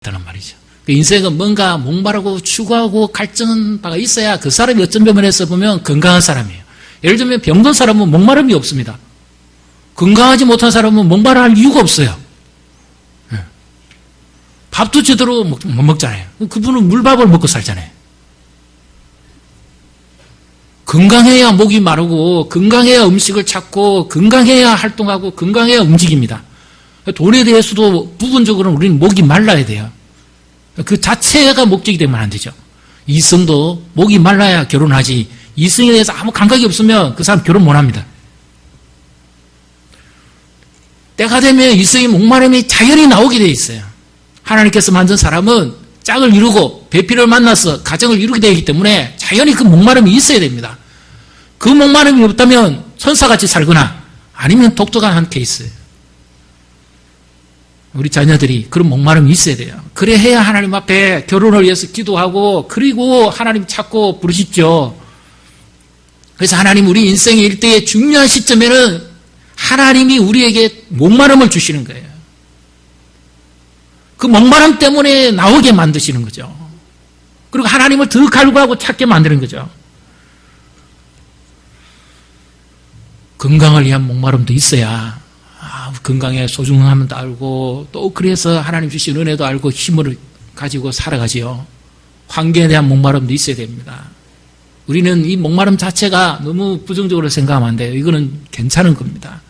있다는 말이죠. 그 인생은 뭔가 목마르고 추구하고 갈증한 바가 있어야 그 사람이 어떤 면에서 보면 건강한 사람이에요. 예를 들면 병든 사람은 목마름이 없습니다. 건강하지 못한 사람은 목마를 이유가 없어요. 밥도 제대로 못 먹잖아요. 그분은 물밥을 먹고 살잖아요. 건강해야 목이 마르고 건강해야 음식을 찾고 건강해야 활동하고 건강해야 움직입니다. 돈에 대해서도 부분적으로는 우리는 목이 말라야 돼요. 그 자체가 목적이 되면 안 되죠. 이성도 목이 말라야 결혼하지, 이성에 대해서 아무 감각이 없으면 그 사람 결혼 못 합니다. 때가 되면 이성의 목마름이 자연히 나오게 돼 있어요. 하나님께서 만든 사람은 짝을 이루고 배필을 만나서 가정을 이루게 되기 때문에 자연히 그 목마름이 있어야 됩니다. 그 목마름이 없다면 천사같이 살거나 아니면 독특한 케이스예요. 우리 자녀들이 그런 목마름이 있어야 돼요. 그래 해야 하나님 앞에 결혼을 위해서 기도하고 그리고 하나님 찾고 부르십시오. 그래서 하나님 우리 인생의 일대의 중요한 시점에는 하나님이 우리에게 목마름을 주시는 거예요. 그 목마름 때문에 나오게 만드시는 거죠. 그리고 하나님을 더 갈구하고 찾게 만드는 거죠. 건강을 위한 목마름도 있어야 건강의 소중함도 알고 또 그래서 하나님 주신 은혜도 알고 힘을 가지고 살아가지요. 환경에 대한 목마름도 있어야 됩니다. 우리는 이 목마름 자체가 너무 부정적으로 생각하면 안 돼요. 이거는 괜찮은 겁니다.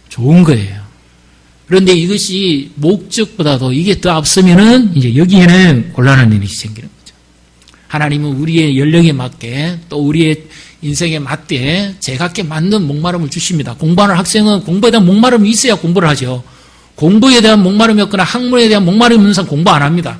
좋은 거예요. 그런데 이것이 목적보다도 이게 더 앞서면은 이제 여기에는 곤란한 일이 생기는 거죠. 하나님은 우리의 연령에 맞게 또 우리의 인생에 맞게 제각기 맞는 목마름을 주십니다. 공부하는 학생은 공부에 대한 목마름이 있어야 공부를 하죠. 공부에 대한 목마름이 없거나 학문에 대한 목마름이 없는 사람 공부 안 합니다.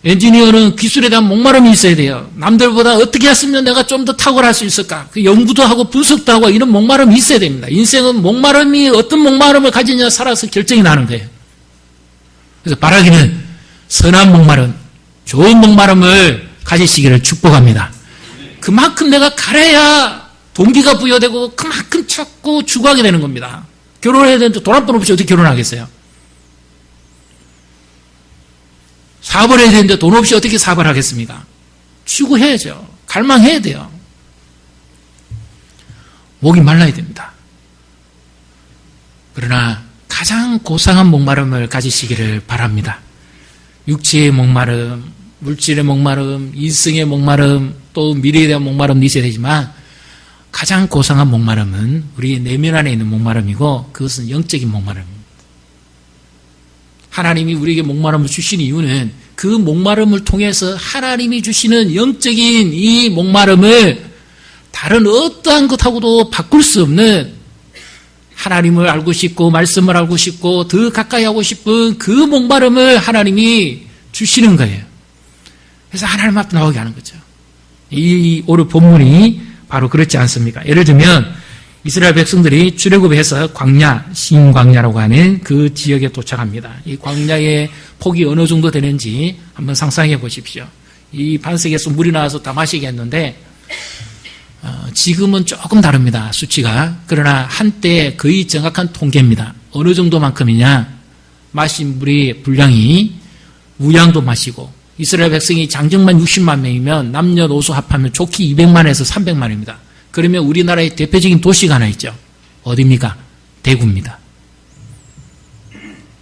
엔지니어는 기술에 대한 목마름이 있어야 돼요. 남들보다 어떻게 했으면 내가 좀 더 탁월할 수 있을까? 그 연구도 하고 분석도 하고 이런 목마름이 있어야 됩니다. 인생은 목마름이 어떤 목마름을 가지냐 살아서 결정이 나는 거예요. 그래서 바라기는 선한 목마름, 좋은 목마름을 가지시기를 축복합니다. 그만큼 내가 가려야 동기가 부여되고 그만큼 찾고 추구하게 되는 겁니다. 결혼해야 되는데 돈 한 푼 없이 어떻게 결혼하겠어요? 사업을 해야 되는데 돈 없이 어떻게 사업을 하겠습니까? 추구해야죠. 갈망해야 돼요. 목이 말라야 됩니다. 그러나 가장 고상한 목마름을 가지시기를 바랍니다. 육체의 목마름, 물질의 목마름, 이성의 목마름, 또 미래에 대한 목마름도 있어야 되지만 가장 고상한 목마름은 우리 내면 안에 있는 목마름이고 그것은 영적인 목마름입니다. 하나님이 우리에게 목마름을 주신 이유는 그 목마름을 통해서 하나님이 주시는 영적인 이 목마름을 다른 어떠한 것하고도 바꿀 수 없는 하나님을 알고 싶고 말씀을 알고 싶고 더 가까이 하고 싶은 그 목마름을 하나님이 주시는 거예요. 그래서 하나님 앞에 나오게 하는 거죠. 이 오늘 본문이 바로 그렇지 않습니까? 예를 들면 이스라엘 백성들이 출애굽해서 광야, 신광야라고 하는 그 지역에 도착합니다. 이 광야의 폭이 어느 정도 되는지 한번 상상해 보십시오. 이 반석에서 물이 나와서 다 마시게 했는데 지금은 조금 다릅니다. 수치가. 그러나 한때 거의 정확한 통계입니다. 어느 정도만큼이냐? 마신 물의 분량이 우양도 마시고 이스라엘 백성이 장정만 60만 명이면 남녀노소 합하면 좋기 200만에서 300만입니다. 그러면 우리나라의 대표적인 도시가 하나 있죠. 어디입니까? 대구입니다.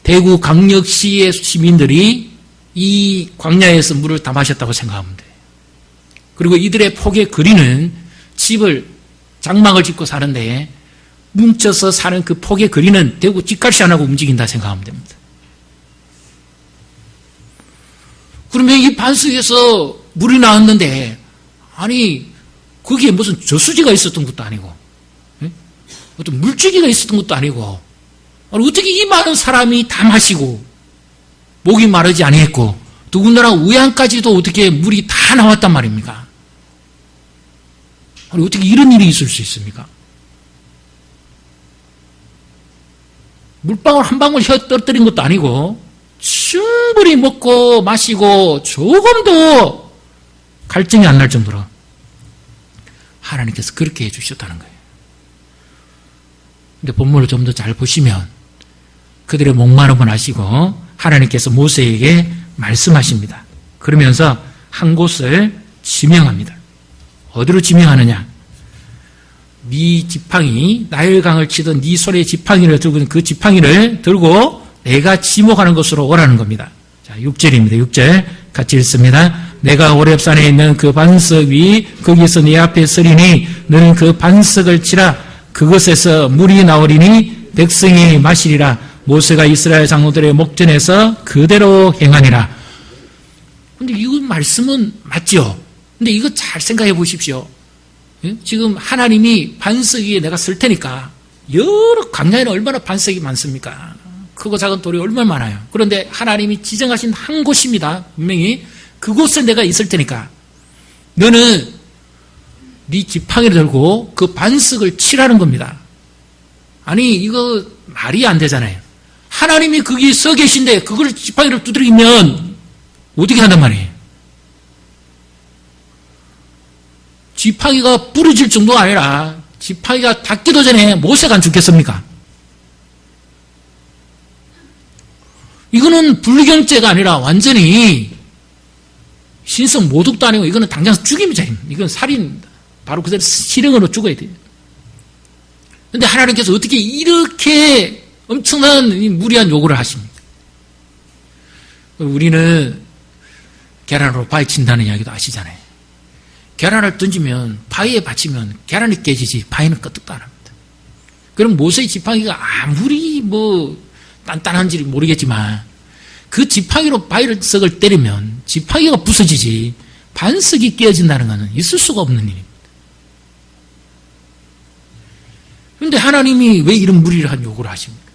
대구 강력시의 시민들이 이 광야에서 물을 다 마셨다고 생각하면 돼요. 그리고 이들의 폭의 거리는 집을 장막을 짓고 사는데 뭉쳐서 사는 그 폭의 거리는 대구 집값이 안 하고 움직인다 생각하면 됩니다. 그러면 이 반석에서 물이 나왔는데 아니 거기에 무슨 저수지가 있었던 것도 아니고 어떤 물줄기가 있었던 것도 아니고 아니, 어떻게 이 많은 사람이 다 마시고 목이 마르지 아니했고 더군다나 우양까지도 어떻게 물이 다 나왔단 말입니까? 아니, 어떻게 이런 일이 있을 수 있습니까? 물방울 한 방울 혀 떨어뜨린 것도 아니고 충분히 먹고 마시고 조금도 갈증이 안 날 정도로 하나님께서 그렇게 해주셨다는 거예요. 근데 본문을 좀 더 잘 보시면 그들의 목마름을 아시고 하나님께서 모세에게 말씀하십니다. 그러면서 한 곳을 지명합니다. 어디로 지명하느냐? 네 지팡이, 나일강을 치던 네 손에 지팡이를 들고 있는 그 지팡이를 들고 내가 지목하는 곳으로 오라는 겁니다. 자, 6절입니다. 6절 같이 읽습니다. 내가 호렙산에 있는 그 반석 위 거기서 네 앞에 서리니 너는 그 반석을 치라. 그것에서 물이 나오리니 백성이 마시리라. 모세가 이스라엘 장로들의 목전에서 그대로 행하니라. 근데 이 말씀은 맞죠? 근데 이거 잘 생각해 보십시오. 지금 하나님이 반석 위에 내가 쓸 테니까 여러 광야에는 얼마나 반석이 많습니까? 크고 작은 돌이 얼마나 많아요. 그런데 하나님이 지정하신 한 곳입니다. 분명히 그곳에 내가 있을 테니까 너는 네 지팡이를 들고 그 반석을 치라는 겁니다. 아니 이거 말이 안 되잖아요. 하나님이 거기 서 계신데 그걸 지팡이를 두드리면 어떻게 한단 말이에요? 지팡이가 부러질 정도가 아니라 지팡이가 닿기도 전에 모세가 안 죽겠습니까? 이거는 불경죄가 아니라 완전히 신성 모독도 아니고 이거는 당장 죽임이죠. 이건 살인입니다. 바로 그대로 실형으로 죽어야 돼요. 그런데 하나님께서 어떻게 이렇게 엄청난 무리한 요구를 하십니까? 우리는 계란으로 바위 친다는 이야기도 아시잖아요. 계란을 던지면 바위에 받치면 계란이 깨지지 바위는 끄떡도 안 합니다. 그럼 모세의 지팡이가 아무리 단단한지 모르겠지만 그 지팡이로 바위석을 때리면 지팡이가 부서지지 반석이 깨어진다는 것은 있을 수가 없는 일입니다. 그런데 하나님이 왜 이런 무리한 요구를 하십니까?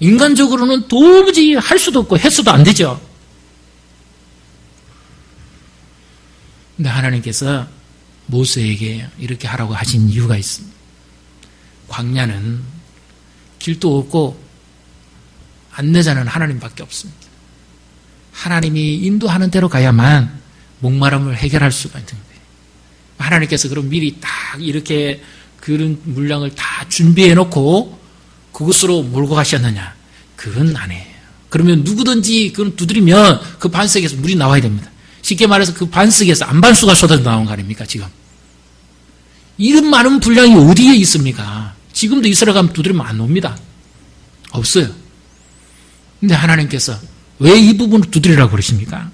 인간적으로는 도무지 할 수도 없고 해서도 안 되죠. 근데 하나님께서 모세에게 이렇게 하라고 하신 이유가 있습니다. 광야는 길도 없고 안내자는 하나님밖에 없습니다. 하나님이 인도하는 대로 가야만 목마름을 해결할 수가 있는 거예요. 하나님께서 그럼 미리 딱 이렇게 그런 물량을 다 준비해 놓고 그것으로 몰고 가셨느냐? 그건 아니에요. 그러면 누구든지 그건 두드리면 그 반석에서 물이 나와야 됩니다. 쉽게 말해서 그 반석에서 안반수가 쏟아져 나온 거 아닙니까, 지금? 이런 많은 분량이 어디에 있습니까? 지금도 이스라엘 가면 두드리면 안 옵니다. 없어요. 근데 하나님께서 왜 이 부분을 두드리라고 그러십니까?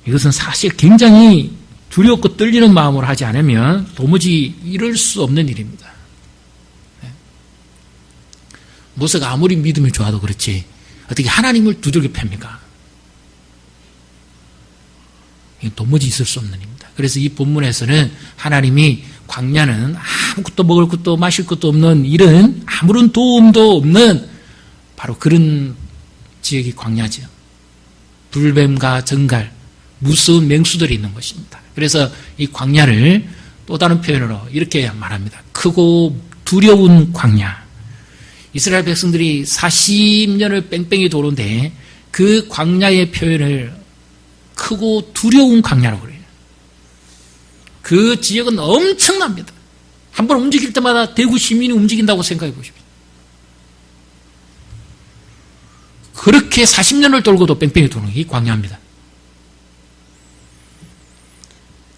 이것은 사실 굉장히 두렵고 떨리는 마음으로 하지 않으면 도무지 이룰 수 없는 일입니다. 모세가 아무리 믿음이 좋아도 그렇지 어떻게 하나님을 두들겨 팹니까? 이건 도무지 있을 수 없는 일입니다. 그래서 이 본문에서는 하나님이 광야는 아무것도 먹을 것도 마실 것도 없는 이런 아무런 도움도 없는 바로 그런 지역이 광야죠. 불뱀과 정갈, 무서운 맹수들이 있는 것입니다. 그래서 이 광야를 또 다른 표현으로 이렇게 말합니다. 크고 두려운 광야. 이스라엘 백성들이 40년을 뺑뺑이 도는데 그 광야의 표현을 크고 두려운 광야라고 그래요. 그 지역은 엄청납니다. 한번 움직일 때마다 대구 시민이 움직인다고 생각해 보십시오. 그렇게 40년을 돌고도 뺑뺑이 도는 게 광야입니다.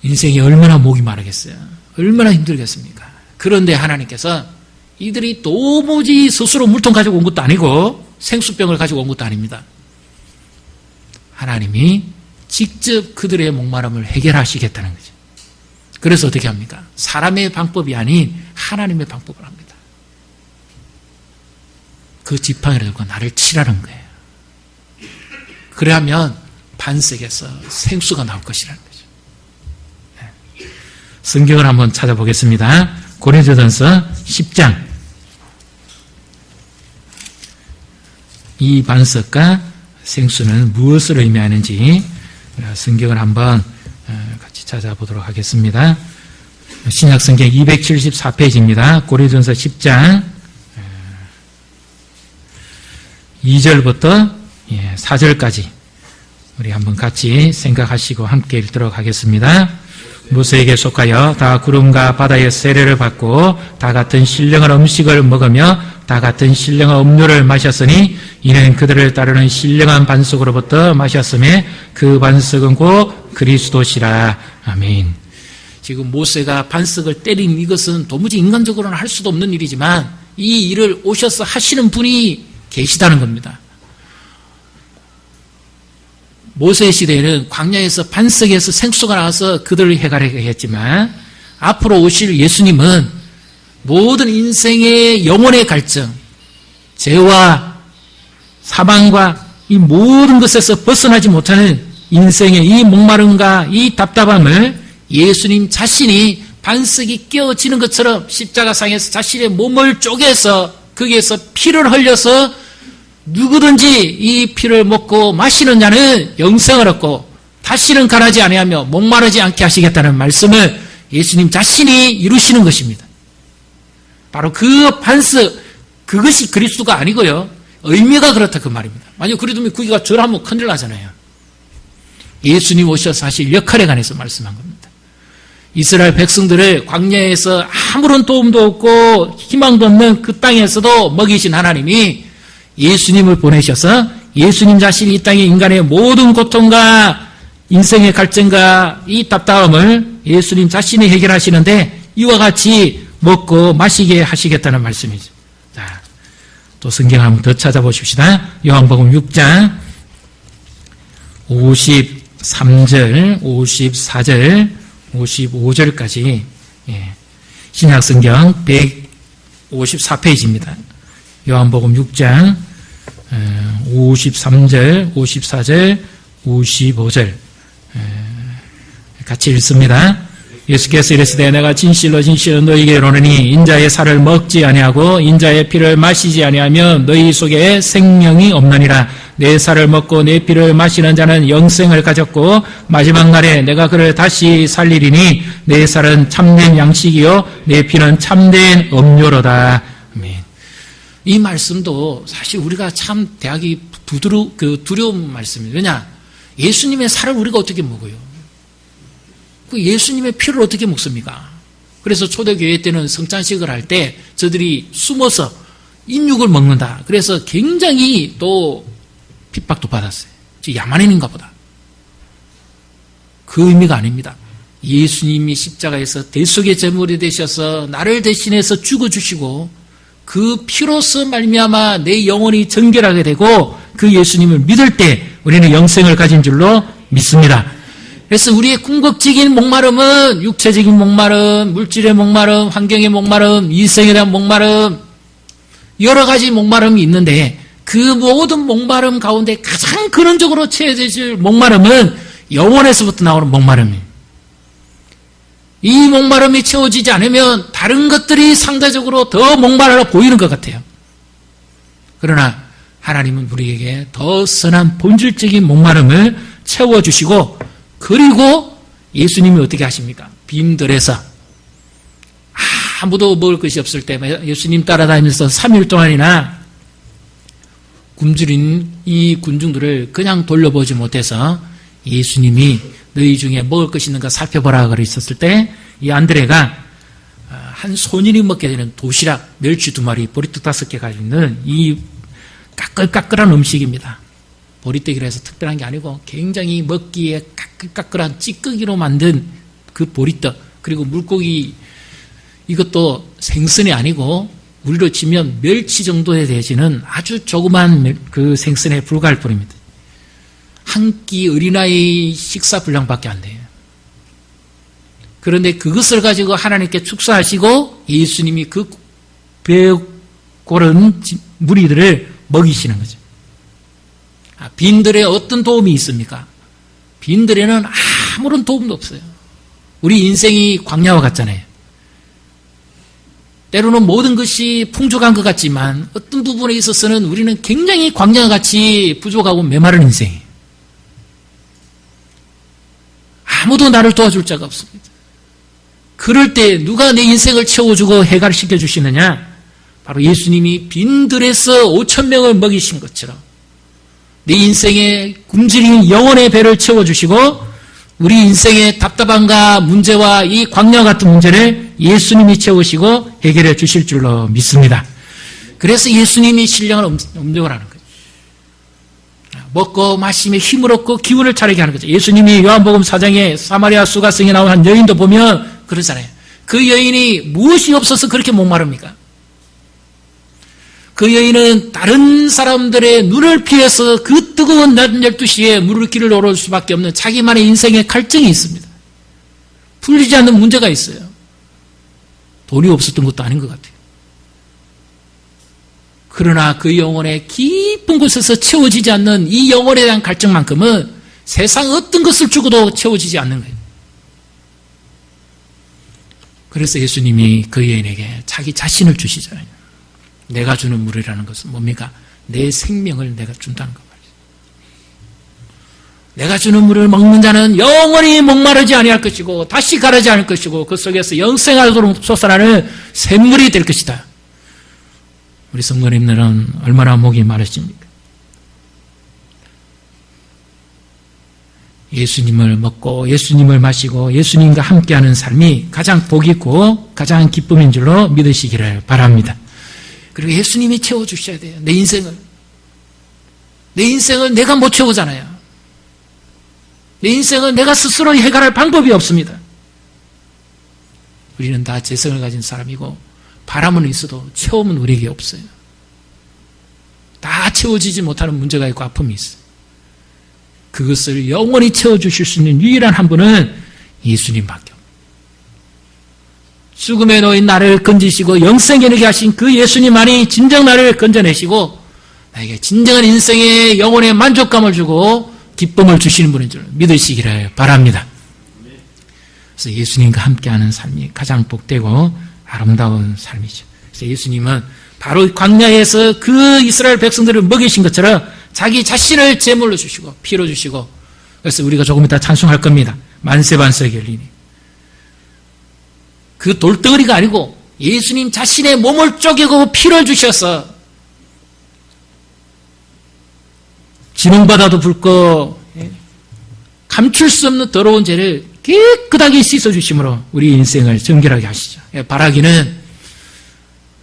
인생이 얼마나 목이 마르겠어요. 얼마나 힘들겠습니까? 그런데 하나님께서 이들이 도무지 스스로 물통 가지고 온 것도 아니고 생수병을 가지고 온 것도 아닙니다. 하나님이 직접 그들의 목마름을 해결하시겠다는 거죠. 그래서 어떻게 합니까? 사람의 방법이 아닌 하나님의 방법을 합니다. 그 지팡이를 들고 나를 치라는 거예요. 그러면 반석에서 생수가 나올 것이라는 거죠. 네. 성경을 한번 찾아보겠습니다. 고린도전서 10장. 이 반석과 생수는 무엇을 의미하는지 성경을 한번 같이 찾아보도록 하겠습니다. 신약성경 274페이지입니다. 고린도전서 10장 2절부터 4절까지 우리 한번 같이 생각하시고 함께 읽도록 하겠습니다. 모세에게 속하여 다 구름과 바다의 세례를 받고 다 같은 신령한 음식을 먹으며 다 같은 신령한 음료를 마셨으니 이는 그들을 따르는 신령한 반석으로부터 마셨음에 그 반석은 곧 그리스도시라. 아멘. 지금 모세가 반석을 때린 이것은 도무지 인간적으로는 할 수도 없는 일이지만 이 일을 오셔서 하시는 분이 계시다는 겁니다. 모세 시대에는 광야에서 반석에서 생수가 나와서 그들을 해가려게 했지만 앞으로 오실 예수님은 모든 인생의 영혼의 갈증, 죄와 사망과 이 모든 것에서 벗어나지 못하는 인생의 이 목마름과 이 답답함을 예수님 자신이 반석이 깨어지는 것처럼 십자가상에서 자신의 몸을 쪼개서 거기에서 피를 흘려서 누구든지 이 피를 먹고 마시는 자는 영생을 얻고 다시는 가라지 아니하며 목마르지 않게 하시겠다는 말씀을 예수님 자신이 이루시는 것입니다. 바로 그 반석, 그것이 그리스도가 아니고요. 의미가 그렇다 그 말입니다. 만약 그래도 거기가 절하면 큰일 나잖아요. 예수님 오셔서 하실 역할에 관해서 말씀한 겁니다. 이스라엘 백성들을 광야에서 아무런 도움도 없고 희망도 없는 그 땅에서도 먹이신 하나님이 예수님을 보내셔서 예수님 자신이 이 땅의 인간의 모든 고통과 인생의 갈증과 이 답답함을 예수님 자신이 해결하시는데 이와 같이 먹고 마시게 하시겠다는 말씀이죠. 자, 또 성경 한번 더 찾아보십시다. 요한복음 6장 53절, 54절, 55절까지 신약성경 154페이지입니다. 요한복음 6장 53절, 54절, 55절 같이 읽습니다. 예수께서 이르시되 내가 진실로 진실로 너희에게 이르노니 인자의 살을 먹지 아니하고 인자의 피를 마시지 아니하면 너희 속에 생명이 없느니라. 내 살을 먹고 내 피를 마시는 자는 영생을 가졌고 마지막 날에 내가 그를 다시 살리리니 내 살은 참된 양식이요 내 피는 참된 음료로다. 아멘. 이 말씀도 사실 우리가 참 대하기 두려운 말씀이에요. 왜냐? 예수님의 살을 우리가 어떻게 먹어요? 그 예수님의 피를 어떻게 먹습니까? 그래서 초대교회 때는 성찬식을 할 때 저들이 숨어서 인육을 먹는다. 그래서 굉장히 또 핍박도 받았어요. 야만인인가 보다. 그 의미가 아닙니다. 예수님이 십자가에서 대속의 제물이 되셔서 나를 대신해서 죽어주시고 그 피로서 말미암아 내 영혼이 정결하게 되고 그 예수님을 믿을 때 우리는 영생을 가진 줄로 믿습니다. 그래서 우리의 궁극적인 목마름은 육체적인 목마름, 물질의 목마름, 환경의 목마름, 인생에 대한 목마름, 여러 가지 목마름이 있는데 그 모든 목마름 가운데 가장 근원적으로 채워질 목마름은 영혼에서부터 나오는 목마름이에요. 이 목마름이 채워지지 않으면 다른 것들이 상대적으로 더 목마르러 보이는 것 같아요. 그러나 하나님은 우리에게 더 선한 본질적인 목마름을 채워주시고 그리고 예수님이 어떻게 하십니까? 빈들에서 아무도 먹을 것이 없을 때 예수님 따라다니면서 3일 동안이나 굶주린 이 군중들을 그냥 돌려보지 못해서 예수님이 너희 중에 먹을 것이 있는가 살펴보라 그랬었을 때 이 안드레가 한 손인이 먹게 되는 도시락 멸치 2마리 보리떡 5개 가지고 있는 이 까끌까끌한 음식입니다. 보리떡이라 해서 특별한 게 아니고 굉장히 먹기에 까끌까끌한 찌꺼기로 만든 그 보리떡 그리고 물고기 이것도 생선이 아니고 우리로 치면 멸치 정도에 되지는 아주 조그만 그 생선에 불과할 뿐입니다. 한 끼 어린아이 식사 분량밖에 안 돼요. 그런데 그것을 가지고 하나님께 축사하시고 예수님이 그 배고른 무리들을 먹이시는 거죠. 빈들에 어떤 도움이 있습니까? 빈들에는 아무런 도움도 없어요. 우리 인생이 광야와 같잖아요. 때로는 모든 것이 풍족한 것 같지만 어떤 부분에 있어서는 우리는 굉장히 광야와 같이 부족하고 메마른 인생이에요. 아무도 나를 도와줄 자가 없습니다. 그럴 때 누가 내 인생을 채워주고 해결시켜 주시느냐? 바로 예수님이 빈들에서 5,000명을 먹이신 것처럼 내 인생의 굶주린 영혼의 배를 채워주시고 우리 인생의 답답함과 문제와 이 광야 같은 문제를 예수님이 채우시고 해결해 주실 줄로 믿습니다. 그래서 예수님이 신령한 음력을 하는 거예요. 먹고 마시며 힘을 얻고 기운을 차리게 하는 거죠. 예수님이 요한복음 4장에 사마리아 수가성에 나온 한 여인도 보면 그러잖아요. 그 여인이 무엇이 없어서 그렇게 목마릅니까? 그 여인은 다른 사람들의 눈을 피해서 그 뜨거운 낮 12시에 물길을 오를 수밖에 없는 자기만의 인생의 갈증이 있습니다. 풀리지 않는 문제가 있어요. 돈이 없었던 것도 아닌 것 같아요. 그러나 그 영혼의 깊은 곳에서 채워지지 않는 이 영혼에 대한 갈증만큼은 세상 어떤 것을 주고도 채워지지 않는 거예요. 그래서 예수님이 그 여인에게 자기 자신을 주시잖아요. 내가 주는 물이라는 것은 뭡니까? 내 생명을 내가 준다는 것 말이죠. 내가 주는 물을 먹는 자는 영원히 목마르지 아니할 것이고 다시 가라지 않을 것이고 그 속에서 영생하도록 솟아나는 샘물이 될 것이다. 우리 성도님들은 얼마나 목이 마르십니까? 예수님을 먹고 예수님을 마시고 예수님과 함께하는 삶이 가장 복 있고 가장 기쁨인 줄로 믿으시기를 바랍니다. 그리고 예수님이 채워주셔야 돼요. 내 인생을 내가 못 채우잖아요. 내 인생을 내가 스스로 해결할 방법이 없습니다. 우리는 다 재성을 가진 사람이고 바람은 있어도 채움은 우리에게 없어요. 다 채워지지 못하는 문제가 있고 아픔이 있어요. 그것을 영원히 채워주실 수 있는 유일한 한 분은 예수님밖에 없어요. 죽음에 놓인 나를 건지시고 영생에 이르게 하신 그 예수님만이 진정 나를 건져내시고 나에게 진정한 인생의 영혼의 만족감을 주고 기쁨을 주시는 분인 줄 믿으시기를 바랍니다. 그래서 예수님과 함께하는 삶이 가장 복되고 아름다운 삶이죠. 그래서 예수님은 바로 광야에서 그 이스라엘 백성들을 먹이신 것처럼 자기 자신을 제물로 주시고 피로 주시고 그래서 우리가 조금 이따 찬송할 겁니다. 만세반석의 열리니 그 돌덩어리가 아니고 예수님 자신의 몸을 쪼개고 피를 주셔서 지능바다도 붉고 감출 수 없는 더러운 죄를 깨끗하게 씻어주심으로 우리 인생을 정결하게 하시죠. 바라기는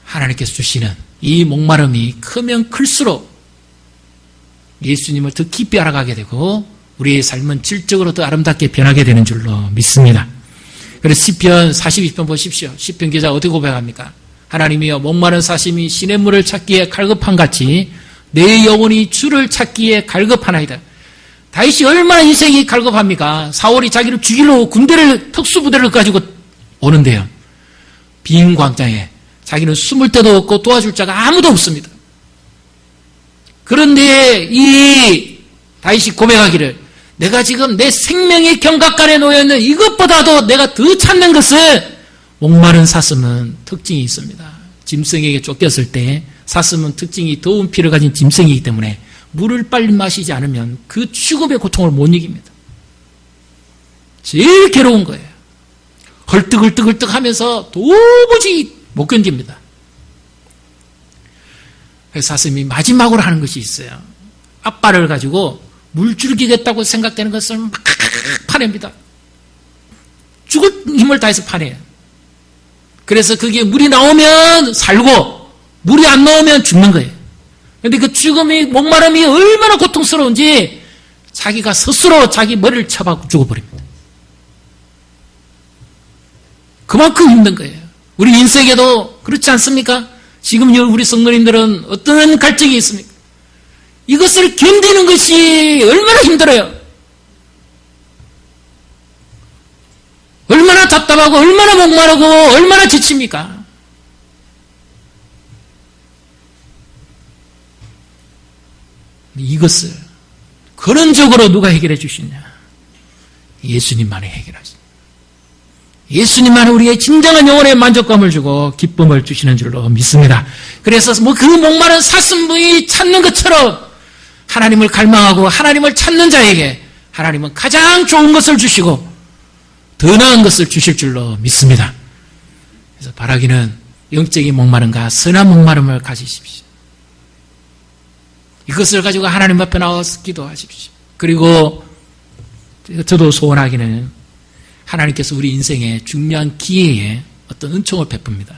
하나님께서 주시는 이 목마름이 크면 클수록 예수님을 더 깊이 알아가게 되고 우리의 삶은 질적으로 더 아름답게 변하게 되는 줄로 믿습니다. 그래서 시편 42편 보십시오. 시편 기자가 어떻게 고백합니까? 하나님이여 목마른 사심이 시냇물을 찾기에 갈급한 같이 내 영혼이 주를 찾기에 갈급하나이다. 다윗이 얼마나 인생이 갈급합니까? 사울이 자기를 죽이려고 군대를 특수부대를 가지고 오는데요. 빈 광장에 자기는 숨을 데도 없고 도와줄 자가 아무도 없습니다. 그런데 이 다윗이 고백하기를 내가 지금 내 생명의 경각간에 놓여있는 이것보다도 내가 더 찾는 것은 목마른 사슴은 특징이 있습니다. 짐승에게 쫓겼을 때 사슴은 특징이 더운 피를 가진 짐승이기 때문에 물을 빨리 마시지 않으면 그 죽음의 고통을 못 이깁니다. 제일 괴로운 거예요. 헐떡헐떡헐떡 하면서 도무지 못 견딥니다. 그래서 사슴이 마지막으로 하는 것이 있어요. 앞발을 가지고 물줄기겠다고 생각되는 것을 막 파냅니다. 죽을 힘을 다해서 파내요. 그래서 그게 물이 나오면 살고 물이 안 나오면 죽는 거예요. 그런데 그 죽음이 목마름이 얼마나 고통스러운지 자기가 스스로 자기 머리를 쳐박고 죽어버립니다. 그만큼 힘든 거예요. 우리 인생에도 그렇지 않습니까? 지금 우리 성도님들은 어떤 갈증이 있습니까? 이것을 견디는 것이 얼마나 힘들어요. 얼마나 답답하고 얼마나 목마르고 얼마나 지칩니까? 이것을 근원적으로 누가 해결해 주시냐? 예수님만이 해결하십니다. 예수님만 우리의 진정한 영혼의 만족감을 주고 기쁨을 주시는 줄로 믿습니다. 그래서 그 목마른 사슴이 찾는 것처럼 하나님을 갈망하고 하나님을 찾는 자에게 하나님은 가장 좋은 것을 주시고 더 나은 것을 주실 줄로 믿습니다. 그래서 바라기는 영적인 목마름과 선한 목마름을 가지십시오. 이것을 가지고 하나님 앞에 나와서 기도하십시오. 그리고 저도 소원하기는 하나님께서 우리 인생의 중요한 기회에 어떤 은총을 베풉니다.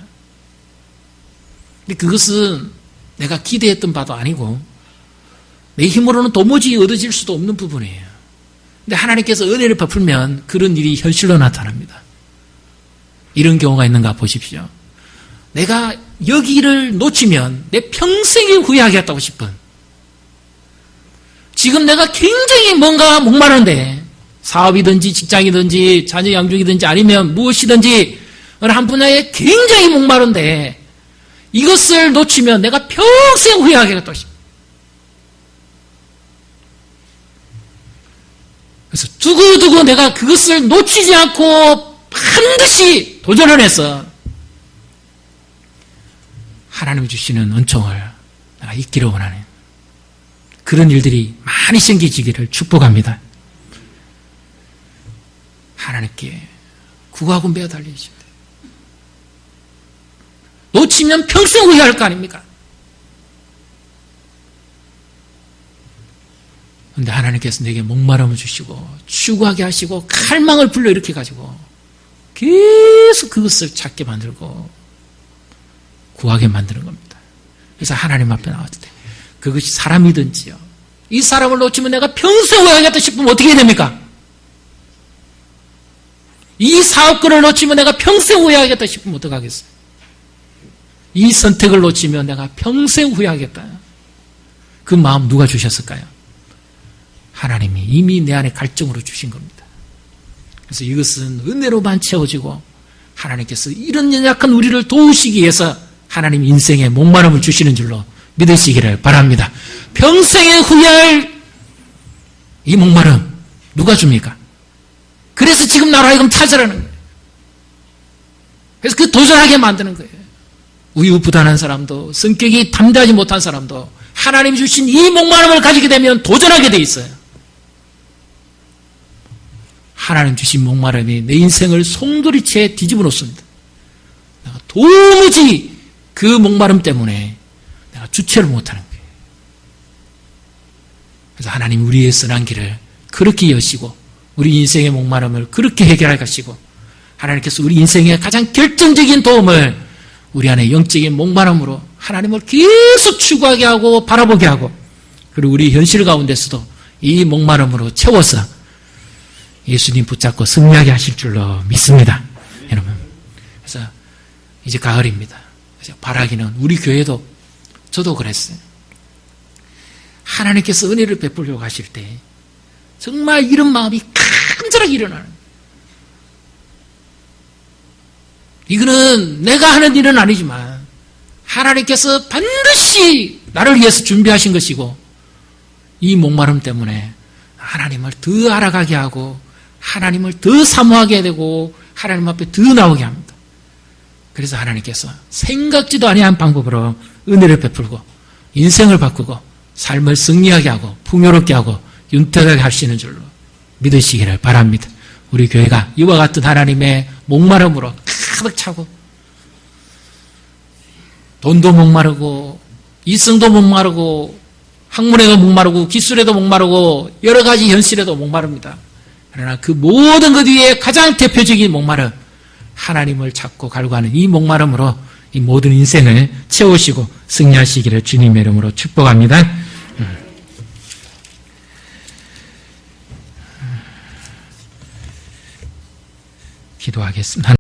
근데 그것은 내가 기대했던 바도 아니고 내 힘으로는 도무지 얻어질 수도 없는 부분이에요. 근데 하나님께서 은혜를 베풀면 그런 일이 현실로 나타납니다. 이런 경우가 있는가 보십시오. 내가 여기를 놓치면 내 평생에 후회하겠다고 싶은, 지금 내가 굉장히 뭔가 목마른데 사업이든지 직장이든지 자녀 양육이든지 아니면 무엇이든지 어느 한 분야에 굉장히 목마른데 이것을 놓치면 내가 평생 후회하겠다고 싶은, 그래서 두고두고 내가 그것을 놓치지 않고 반드시 도전을 해서 하나님이 주시는 은총을 내가 잊기를 원하는 그런 일들이 많이 생기지기를 축복합니다. 하나님께 구하고 매달리십니다. 놓치면 평생 후회할 거 아닙니까? 그런데 하나님께서 내게 목마름을 주시고 추구하게 하시고 칼망을 불러일으켜 가지고 계속 그것을 찾게 만들고 구하게 만드는 겁니다. 그래서 하나님 앞에 나왔을 때 그것이 사람이든지요, 이 사람을 놓치면 내가 평생 후회하겠다 싶으면 어떻게 해야 됩니까? 이 사업권을 놓치면 내가 평생 후회하겠다 싶으면 어떡하겠어요? 이 선택을 놓치면 내가 평생 후회하겠다. 그 마음 누가 주셨을까요? 하나님이 이미 내 안에 갈증으로 주신 겁니다. 그래서 이것은 은혜로만 채워지고 하나님께서 이런 연약한 우리를 도우시기 위해서 하나님 인생에 목마름을 주시는 줄로 믿으시기를 바랍니다. 평생에 후회할 이 목마름 누가 줍니까? 그래서 지금 나로 하여금 찾으라는 거예요. 그래서 그 도전하게 만드는 거예요. 우유부단한 사람도 성격이 담대하지 못한 사람도 하나님이 주신 이 목마름을 가지게 되면 도전하게 돼 있어요. 하나님 주신 목마름이 내 인생을 송두리째 뒤집어 놓습니다. 내가 도무지 그 목마름 때문에 내가 주체를 못하는 거예요. 그래서 하나님 우리의 선한 길을 그렇게 여시고 우리 인생의 목마름을 그렇게 해결해 가시고 하나님께서 우리 인생의 가장 결정적인 도움을 우리 안에 영적인 목마름으로 하나님을 계속 추구하게 하고 바라보게 하고 그리고 우리 현실 가운데서도 이 목마름으로 채워서 예수님 붙잡고 승리하게 하실 줄로 믿습니다. 여러분, 그래서 이제 가을입니다. 그래서 바라기는 우리 교회도 저도 그랬어요. 하나님께서 은혜를 베풀려고 하실 때 정말 이런 마음이 간절하게 일어나는 거예요. 이거는 내가 하는 일은 아니지만 하나님께서 반드시 나를 위해서 준비하신 것이고 이 목마름 때문에 하나님을 더 알아가게 하고 하나님을 더 사모하게 되고 하나님 앞에 더 나오게 합니다. 그래서 하나님께서 생각지도 아니한 방법으로 은혜를 베풀고 인생을 바꾸고 삶을 승리하게 하고 풍요롭게 하고 윤택하게 하시는 줄로 믿으시기를 바랍니다. 우리 교회가 이와 같은 하나님의 목마름으로 가득 차고 돈도 목마르고 이성도 목마르고 학문에도 목마르고 기술에도 목마르고 여러 가지 현실에도 목마릅니다. 그러나 그 모든 것 위에 가장 대표적인 목마름, 하나님을 찾고 갈구하는 이 목마름으로 이 모든 인생을 채우시고 승리하시기를 주님의 이름으로 축복합니다. 기도하겠습니다.